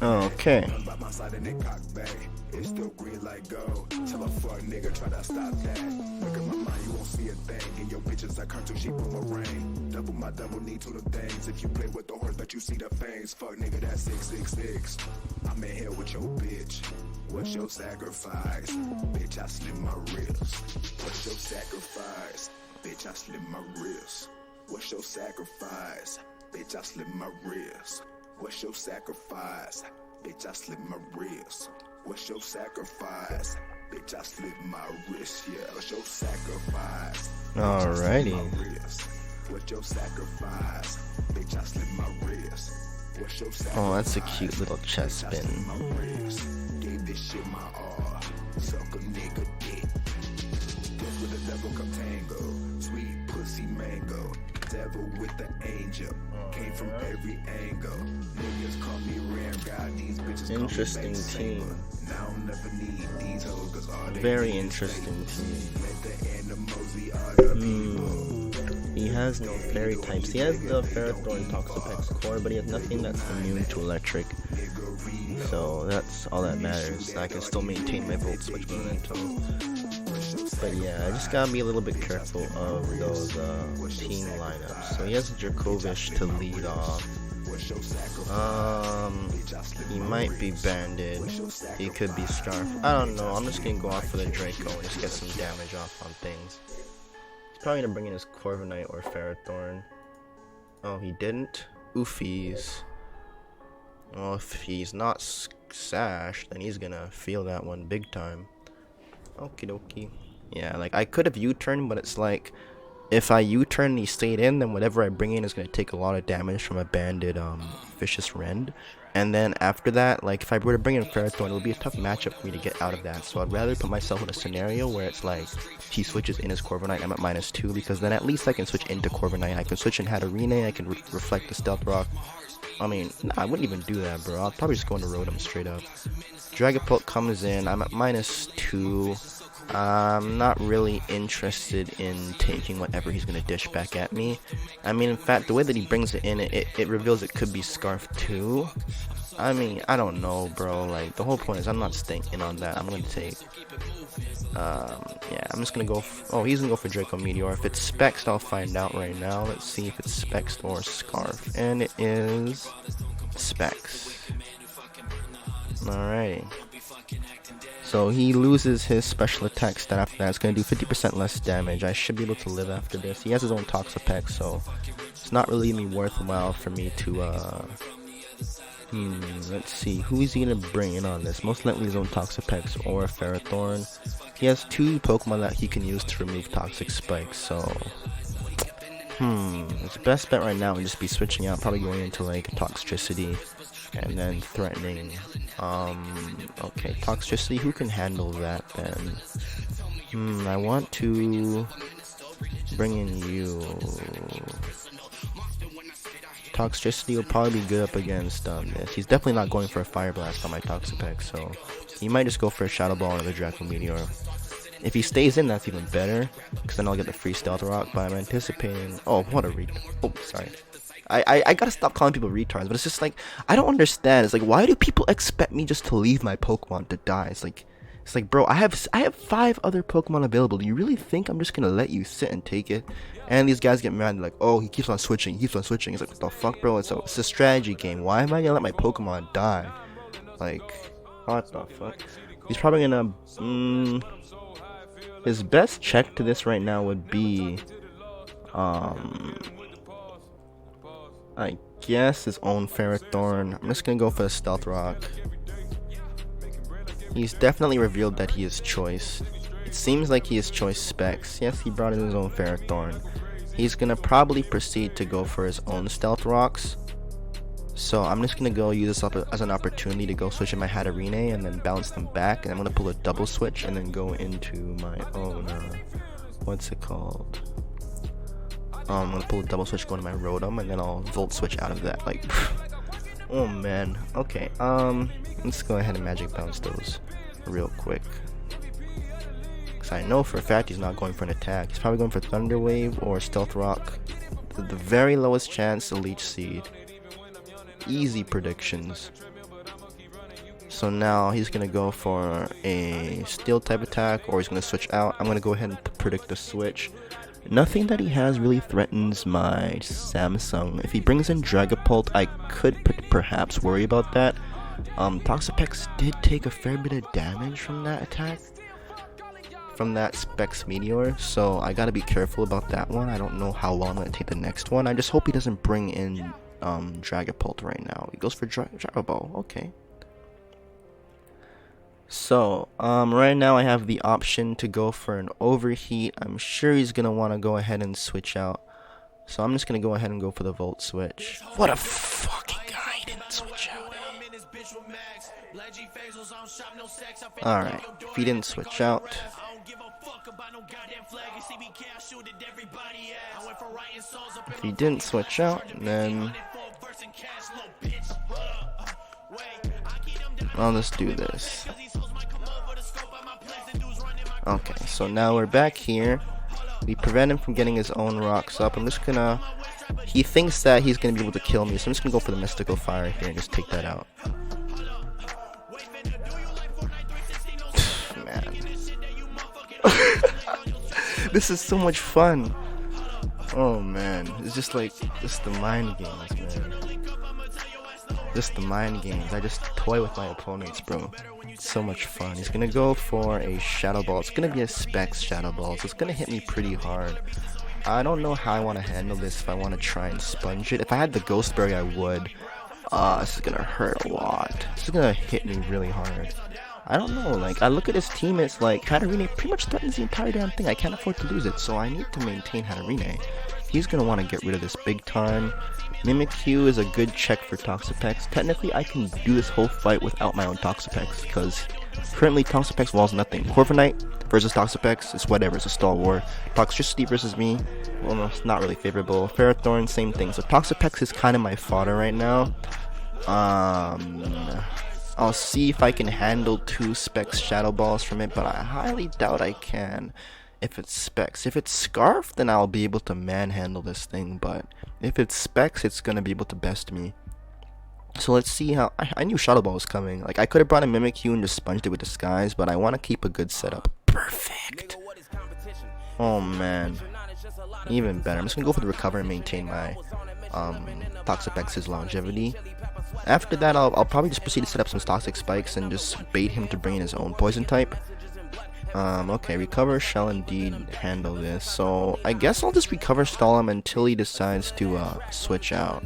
Okay. It's still green like gold. Tell a fuck nigga try to stop that. Look at my mind, you won't see a thing. In your bitches, I cartoon sheep on my rain. Double my double need to the things. If you play with the horse, but you see the fangs. Fuck nigga, that's 666. I'm in here with your bitch. What's your sacrifice? Bitch, I slit my wrist. What's your sacrifice? Bitch, I slit my wrist. What's your sacrifice? Bitch, I slit my wrist. What's your sacrifice? Bitch, I slit my wrist. What's your sacrifice? Bitch, I slit my wrist. Yeah, what's your sacrifice? Alrighty. What's your sacrifice? Bitch, I slit my wrist. What's your sacrifice? Oh, that's a cute little chest spin. Gave this shit my all. Suck a nigga dick. Guess with the devil come tango. Sweet pussy mango. Devil with the angel. Came from every angle. Niggas call me Ram God. These bitches interesting call me team. Now I'll never need these hoes, 'cause all they Very need is interesting team. let the animals be other people. He has no fairy types. He has the Ferrothorn Toxapex core, but he has nothing that's immune to electric. So that's all that matters. I can still maintain my Volt Switch momentum. But yeah, I just gotta be a little bit careful of those team lineups. So he has Dracovish to lead off. He might be Banded. He could be Scarf. I don't know. I'm just gonna go off for the Draco and just get some damage off on things. He's probably gonna bring in his Corviknight or Ferrothorn. Oh, he didn't? Oofies. Well, if he's not Sash, then he's gonna feel that one big time. Okie dokie. Yeah, like I could have U-turned, but it's like if I U-turn and he stayed in, then whatever I bring in is gonna take a lot of damage from a banded vicious rend. And then after that, like if I were to bring in Ferrothorn, it would be a tough matchup for me to get out of that. So I'd rather put myself in a scenario where it's like he switches in his Corviknight, I'm at -2, because then at least I can switch into Corviknight. I can switch in Hatterene, I can reflect the Stealth Rock. I mean, nah, I wouldn't even do that, bro. I'll probably just go into Rotom straight up. Dragapult comes in, I'm at -2. I'm not really interested in taking whatever he's going to dish back at me. I mean, in fact, the way that he brings it in, it reveals it could be Scarf too. I mean, I don't know, bro. Like, the whole point is I'm not staying in on that. I'm going to take... yeah, I'm just going to go... Oh, he's going to go for Draco Meteor. If it's Specs, I'll find out right now. Let's see if it's Specs or Scarf. And it is... Specs. Alrighty. So he loses his special attack stat after that. It's going to do 50% less damage. I should be able to live after this. He has his own Toxapex, so it's not really going to be worthwhile for me to, let's see. Who is he going to bring in on this? Most likely his own Toxapex or Ferrothorn. He has 2 Pokemon that he can use to remove Toxic Spikes, so... his best bet right now would just be switching out, probably going into, like, Toxtricity. And then threatening. Okay, Toxtricity, who can handle that then? I want to bring in you. Toxtricity will probably be good up against this. He's definitely not going for a Fire Blast on my Toxapex, so he might just go for a Shadow Ball or the Draco Meteor. If he stays in, that's even better, because then I'll get the free Stealth Rock, but I'm anticipating... Oh, what a read. Oh, sorry. I gotta stop calling people retards, but it's just like, I don't understand. It's like, why do people expect me just to leave my Pokemon to die? It's like, bro, I have 5 other Pokemon available. Do you really think I'm just gonna let you sit and take it? And these guys get mad, they're like, oh, he keeps on switching, It's like, what the fuck, bro? It's a strategy game. Why am I gonna let my Pokemon die? Like, what the fuck? He's probably gonna, his best check to this right now would be, I guess his own Ferrothorn. I'm just gonna go for the Stealth Rock. He's definitely revealed that he is choice. It seems like he is choice Specs. Yes, he brought in his own Ferrothorn. He's gonna probably proceed to go for his own Stealth Rocks. So I'm just gonna go use this up as an opportunity to go switch in my Hatterene and then bounce them back. And I'm gonna pull a double switch and then go into my own, what's it called? I'm gonna pull a double switch, go to my Rotom, and then I'll Volt Switch out of that. Like, oh man. Okay, let's go ahead and Magic Bounce those real quick. Because I know for a fact he's not going for an attack. He's probably going for Thunder Wave or Stealth Rock. The very lowest chance to Leech Seed. Easy predictions. So now he's gonna go for a steel type attack, or he's gonna switch out. I'm gonna go ahead and predict the switch. Nothing that he has really threatens my Samsung. If he brings in Dragapult, I could perhaps worry about that. Toxapex did take a fair bit of damage from that attack, from that Specs Meteor, so I gotta be careful about that one. I don't know how well I'm gonna take the next one. I just hope he doesn't bring in Dragapult right now. He goes for Dragon Ball. Okay. So, right now I have the option to go for an overheat. I'm sure he's gonna want to go ahead and switch out. So I'm just gonna go ahead and go for the Volt Switch. What a fucking guy, he didn't switch out. Alright, if he didn't switch out. If he didn't switch out, then I'll just do this. Okay, so now we're back here. We prevent him from getting his own rocks up. I'm just gonna... He thinks that he's gonna be able to kill me, so I'm just gonna go for the Mystical Fire here and just take that out. Man. This is so much fun. Oh man, it's just like, just the mind games, man. Just the mind games. I just toy with my opponents, bro. It's so much fun. He's gonna go for a Shadow Ball. It's gonna be a Specs Shadow Ball, so it's gonna hit me pretty hard. I don't know how I want to handle this, if I want to try and sponge it. If I had the Ghost Berry, I would. This is gonna hurt a lot. This is gonna hit me really hard. I don't know, like, I look at his teammates, like, Hatterene pretty much threatens the entire damn thing. I can't afford to lose it, so I need to maintain Hatterene. He's gonna want to get rid of this big time. Mimikyu is a good check for Toxapex. Technically, I can do this whole fight without my own Toxapex, because currently Toxapex walls nothing. Corviknight versus Toxapex, it's whatever, it's a stall war. Toxtricity versus me, well, no, it's not really favorable. Ferrothorn, same thing. So Toxapex is kind of my fodder right now. I'll see if I can handle 2 Specs Shadow Balls from it, but I highly doubt I can. If it's Specs. If it's Scarf, then I'll be able to manhandle this thing, but if it's Specs, it's gonna be able to best me. So let's see how... I knew Shadow Ball was coming. Like, I could have brought a Mimikyu and just sponged it with Disguise, but I want to keep a good setup. Perfect! Oh, man. Even better. I'm just gonna go for the Recover and maintain my Toxapex's longevity. After that, I'll probably just proceed to set up some Toxic Spikes and just bait him to bring in his own Poison type. Okay, Recover shall indeed handle this, so I guess I'll just Recover stall him until he decides to switch out.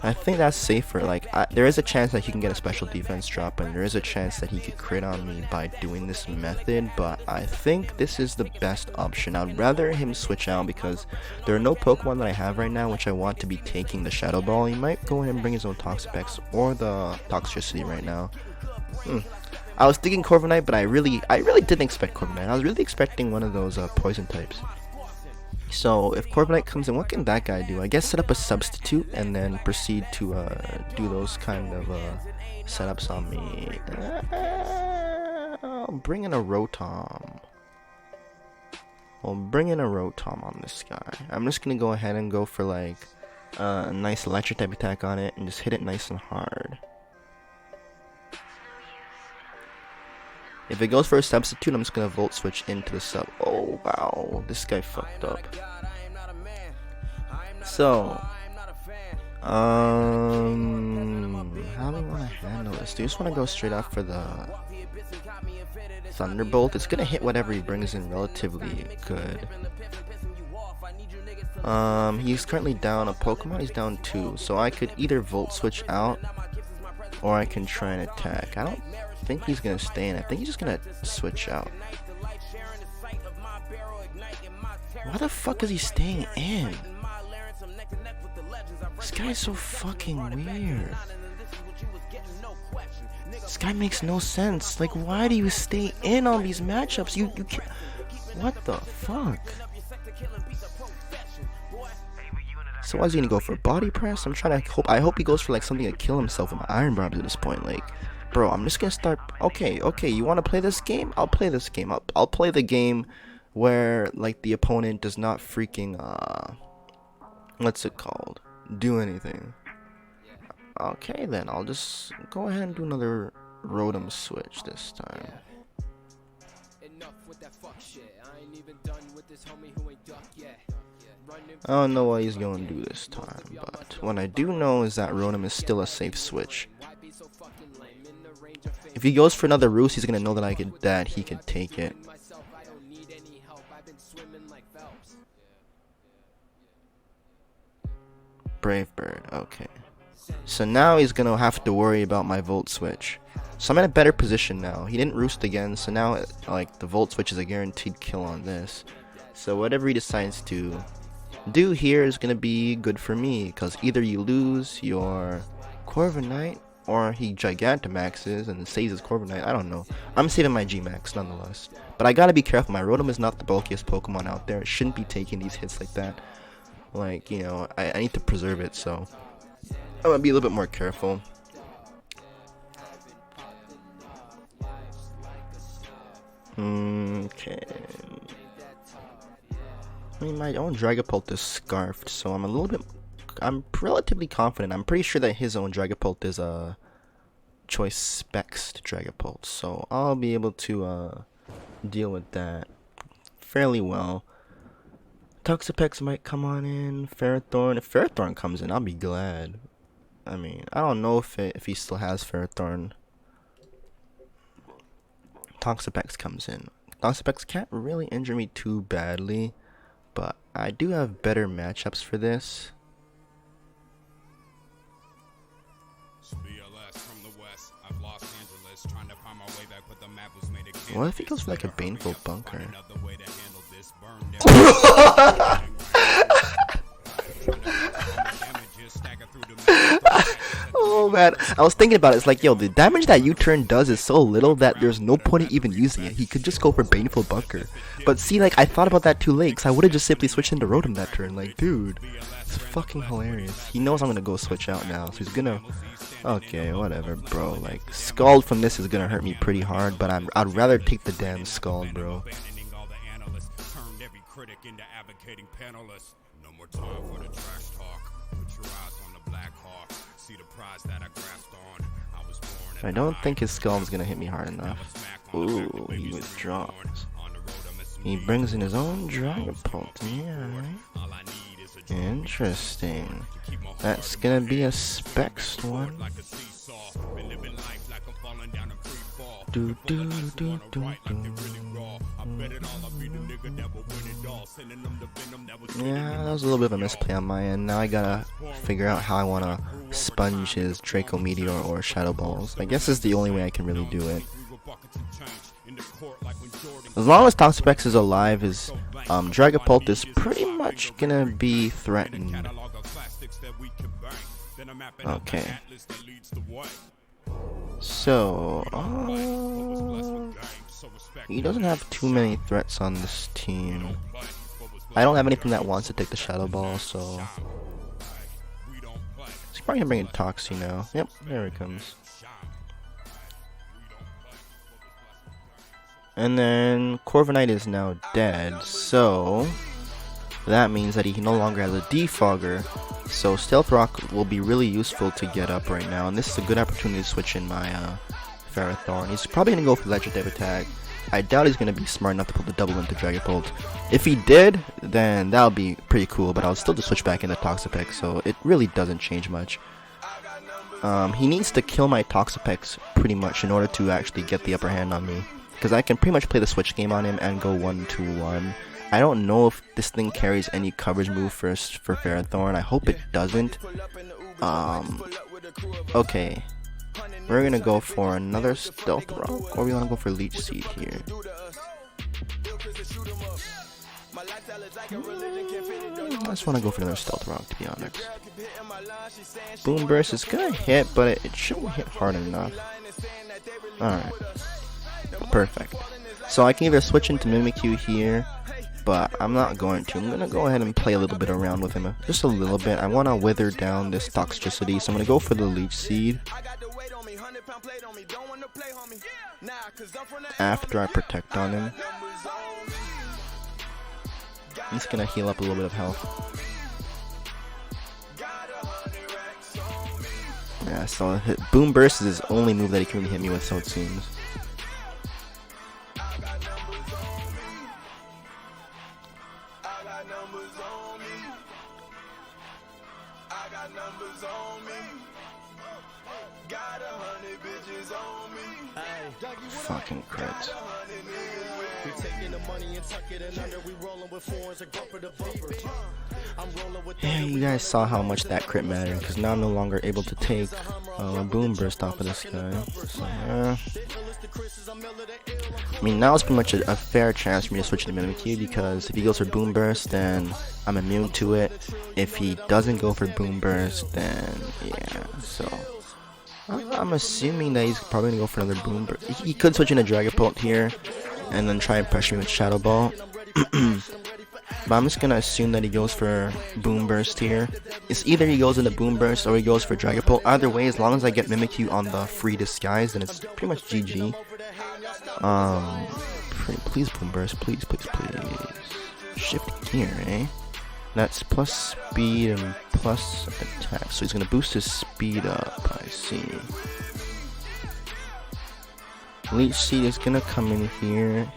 I think that's safer. Like, there is a chance that he can get a special defense drop, and there is a chance that he could crit on me by doing this method, but I think this is the best option. I'd rather him switch out because there are no Pokemon that I have right now which I want to be taking the Shadow Ball. He might go ahead and bring his own Toxapex or the Toxtricity right now. I was thinking Corviknight, but I really didn't expect Corviknight. I was really expecting one of those poison types. So if Corviknight comes in, what can that guy do? I guess set up a substitute and then proceed to do those kind of setups on me. I'll bring in a Rotom. I'll bring in a Rotom on this guy. I'm just gonna go ahead and go for like a nice electric type attack on it and just hit it nice and hard. If it goes for a substitute, I'm just gonna Volt Switch into the sub. Oh wow, this guy fucked up. So, how do we want to handle this? Do you just want to go straight up for the Thunderbolt? It's gonna hit whatever he brings in relatively good. He's currently down a Pokemon. He's down 2, so I could either Volt Switch out, or I can try and attack. I don't think he's gonna stay in. I think he's just gonna switch out. Why the fuck is he staying in? This guy is so fucking weird. This guy makes no sense. Like, why do you stay in on these matchups? You can't. What the fuck? So why's he gonna go for a body press? I hope he goes for like something to kill himself with my Iron Barbs at this point. Like, bro, I'm just gonna start. Okay, you want to play this game? I'll play this game. I'll play the game where like the opponent does not freaking what's it called? Do anything. Okay then, I'll just go ahead and do another Rotom switch this time. I don't know what he's going to do this time, but what I do know is that Rotom is still a safe switch. If he goes for another Roost, he's going to know that he can take it. Brave Bird, okay. So now he's going to have to worry about my Volt Switch. So I'm in a better position now. He didn't Roost again, so now like the Volt Switch is a guaranteed kill on this. So whatever he decides to do here is going to be good for me, because either you lose your Corviknight or he Gigantamaxes and saves his Corviknight. I don't know. I'm saving my G-Max nonetheless. But I gotta be careful. My Rotom is not the bulkiest Pokemon out there. It shouldn't be taking these hits like that. Like, you know, I need to preserve it, so I'm gonna be a little bit more careful. Okay. I mean, my own Dragapult is scarfed, so I'm relatively confident. I'm pretty sure that his own Dragapult is a choice specs Dragapult, so I'll be able to deal with that fairly well. Toxapex might come on in. Ferrothorn. If Ferrothorn comes in, I'll be glad. I mean, I don't know if he still has Ferrothorn. Toxapex comes in. Toxapex can't really injure me too badly, but I do have better matchups for this. What if he goes for like a Baneful Bunker? Oh man, I was thinking about it. It's like, yo, the damage that U-turn does is so little that there's no point in even using it. He could just go for Baneful Bunker. But see, like, I thought about that too late, because I would have just simply switched into Rotom that turn. Like, dude, it's fucking hilarious. He knows I'm gonna go switch out now, so he's gonna... Okay, whatever, bro. Like, Scald from this is gonna hurt me pretty hard, but I'd rather take the damn Scald, bro. I don't think his Scald is gonna hit me hard enough. Ooh, he withdraws. He brings in his own Dragapult. Yeah, right? Interesting. That's gonna be a Specs one. Do, do, do, do, do. Yeah, that was a little bit of a misplay on my end. Now I gotta figure out how I wanna sponge his Draco Meteor or Shadow Balls. I guess it's the only way I can really do it. As long as Toxapex is alive, his Dragapult is pretty much gonna be threatened. Okay. So, he doesn't have too many threats on this team. I don't have anything that wants to take the Shadow Ball, so... He's probably gonna bring in Toxie now. Yep, there he comes. And then Corviknight is now dead, so that means that he no longer has a Defogger. So Stealth Rock will be really useful to get up right now, and this is a good opportunity to switch in my Ferrothorn. He's probably gonna go for Legislative Attack. I doubt he's gonna be smart enough to pull the double into Dragapult. If he did, then that would be pretty cool, but I'll still just switch back into Toxapex, so it really doesn't change much. He needs to kill my Toxapex pretty much in order to actually get the upper hand on me, because I can pretty much play the switch game on him and go 1-2-1. I don't know if this thing carries any coverage move first for Ferrothorn. I hope it doesn't. Okay. We're gonna go for another Stealth Rock, or we wanna go for Leech Seed here. I just wanna go for another Stealth Rock, to be honest. Boom Burst is gonna hit, but it shouldn't hit hard enough. Alright. Perfect. So I can either switch into Mimikyu here, but I'm not going to. I'm going to go ahead and play a little bit around with him. Just a little bit. I want to wither down this toxicity, so I'm going to go for the Leech Seed after I protect on him. I'm just going to heal up a little bit of health. Yeah, so Boom Burst is his only move that he can really hit me with, so it seems. Fucking crits. Yeah, you guys saw how much that crit mattered, because now I'm no longer able to take a Boom Burst off of this guy. So, yeah. I mean, now it's pretty much a fair chance for me to switch to Mimikyu, because if he goes for Boom Burst, then I'm immune to it. If he doesn't go for Boom Burst, then yeah, so I'm assuming that he's probably gonna go for another Boom Burst. He could switch into Dragapult here, and then try and pressure me with Shadow Ball. But I'm just gonna assume that he goes for Boom Burst here. It's either he goes into Boom Burst or he goes for Dragapult. Either way, as long as I get Mimikyu on the free disguise, then it's pretty much GG. Please Boom Burst, please. Shift gear, eh? That's plus speed and plus attack. So he's gonna boost his speed up, I see. Leech Seed is gonna come in here.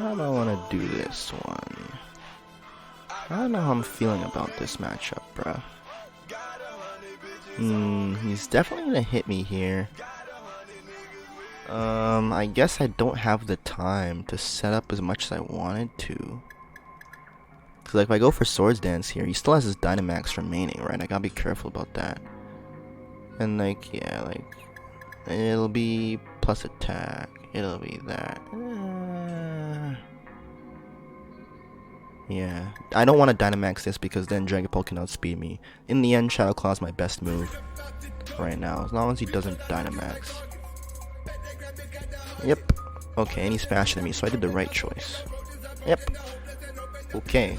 How do I wanna do this one? I don't know how I'm feeling about this matchup, bruh. He's definitely gonna hit me here. I guess I don't have the time to set up as much as I wanted to. Cause like if I go for Swords Dance here, he still has his Dynamax remaining, right? I gotta be careful about that. And like, yeah, like, it'll be plus attack. It'll be that. Yeah, I don't want to Dynamax this because then Dragapult can outspeed me. In the end, Shadow Claw is my best move right now, as long as he doesn't Dynamax. Yep. Okay, and he's faster than me, so I did the right choice. Yep. Okay.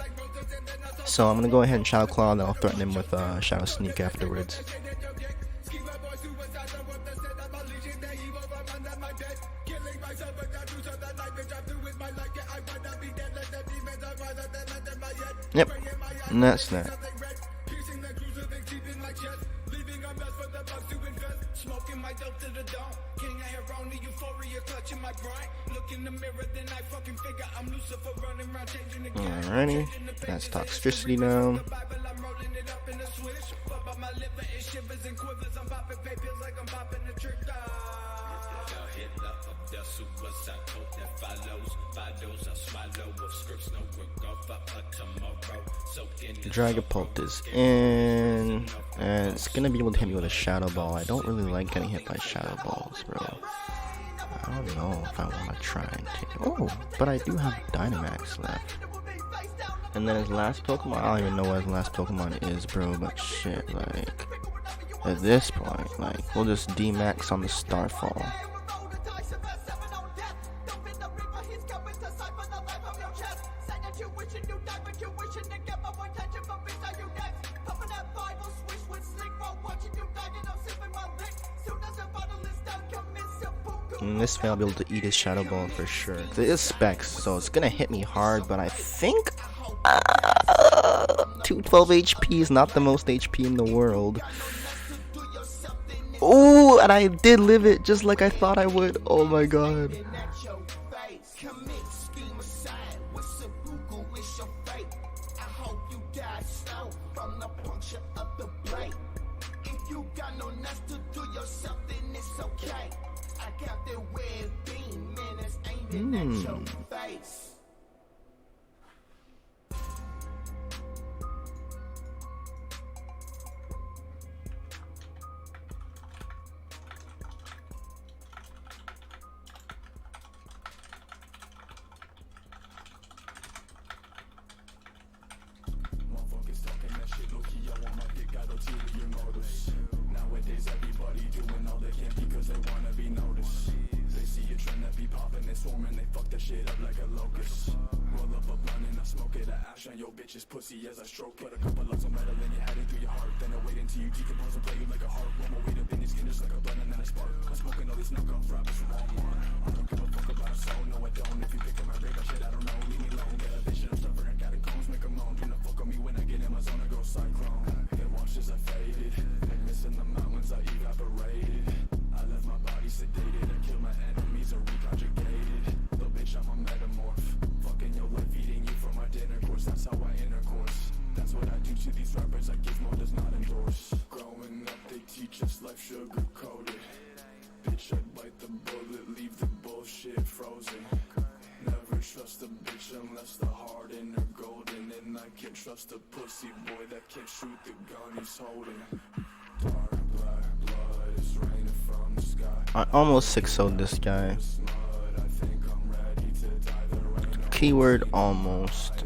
So I'm gonna go ahead and Shadow Claw, and then I'll threaten him with Shadow Sneak afterwards. Yep, and that's that. Alrighty, that's Toxtricity now. Dragapult is in, and it's gonna be able to hit me with a Shadow Ball. I don't really like getting hit by Shadow Balls, bro. I don't know if I want to try and take. Oh, but I do have Dynamax left. And then his last Pokemon, I don't even know what his last Pokemon is, bro. But shit, like at this point, like we'll just D-Max on the Starfall. In this way I'll be able to eat his Shadow Ball for sure. It is Specs, so it's gonna hit me hard, but I think 212 HP is not the most HP in the world. Oh, and I did live it just like I thought I would. Oh my god. Pussy as I stroke it. A couple lots of metal in your head and through your heart. Then I wait until you decompose and play you like a heart. One more weight up in your skin just like a blunt and then I spark. I'm smoking all these knockoff rappers from Walmart. I don't give a fuck about a soul, no I don't. If you pick up my radar shit, I don't know. Leave me alone. Get a vision of stuff for catacombs. Make them moan. Do not fuck on me when I get in my zone. I go cyclone. Get washed as I faded. trust a pussy boy that can't shoot the gun he's holding. Dark black blood is raining from the sky. I almost 6-0'd this guy. Keyword almost.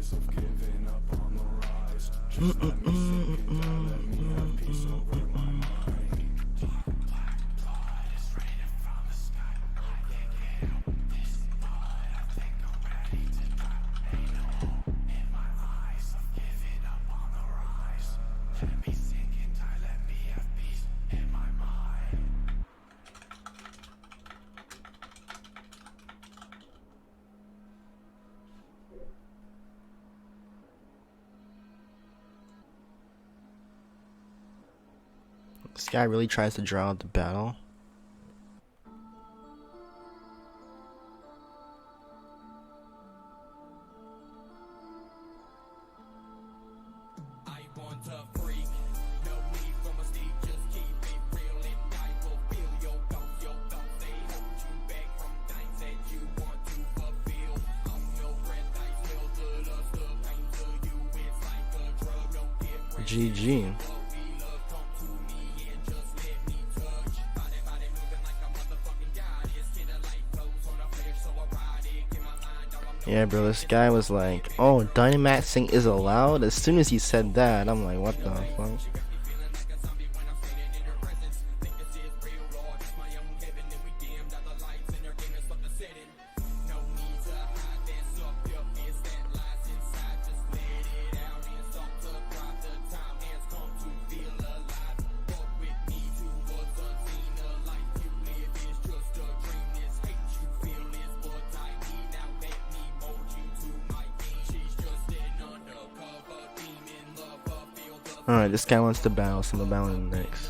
This guy really tries to draw out the battle. GG. Yeah, bro, this guy was like, oh, Dynamaxing is allowed? As soon as he said that, I'm like, what the fuck? Alright, this guy wants to battle, so I'm gonna battle him next.